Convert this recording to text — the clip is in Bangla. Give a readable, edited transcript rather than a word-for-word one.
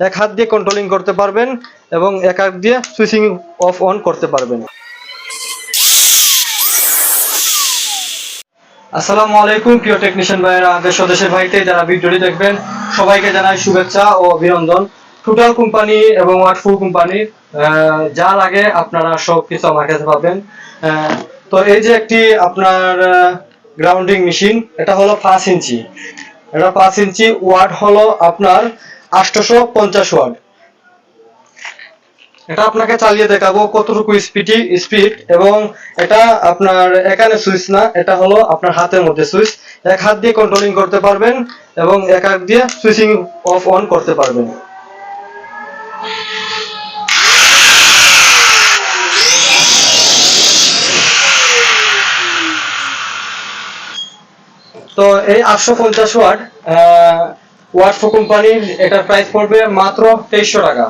এক হাত দিয়ে কন্ট্রোলিং করতে পারবেন এবং এক হাত দিয়ে সুইচিং অফ অন করতে পারবেন। আসসালামু আলাইকুম প্রিয় টেকনিশিয়ান ভাইরা, দেশ ও দেশের বাইরে যারা ভিডিওটি দেখবেন সবাইকে জানাই শুভেচ্ছা ও অভিনন্দন। টোটাল কোম্পানি এবং ওয়াটফুল কোম্পানির যা লাগে আপনারা সব কিছু আমার কাছে পাবেন। তো এই যে একটি আপনার গ্রাউন্ডিং মেশিন, এটা হলো 5 ইঞ্চি। এটা 5 ইঞ্চি, ওয়াট হলো আপনার 850 ওয়াট। এটা আপনাকে চালিয়ে দেখাবো কতটুকু স্পিড, এবং এটা আপনার এখানে সুইচ না, এটা হলো আপনার হাতের মধ্যে সুইচ। এক হাত দিয়ে কন্ট্রোলিং করতে পারবেন এবং এক হাত দিয়ে সুইচিং অফ অন করতে পারবেন। তো এই 850 ওয়াট ওয়াটফো কোম্পানির এটার প্রাইস পড়বে মাত্র 2300 টাকা।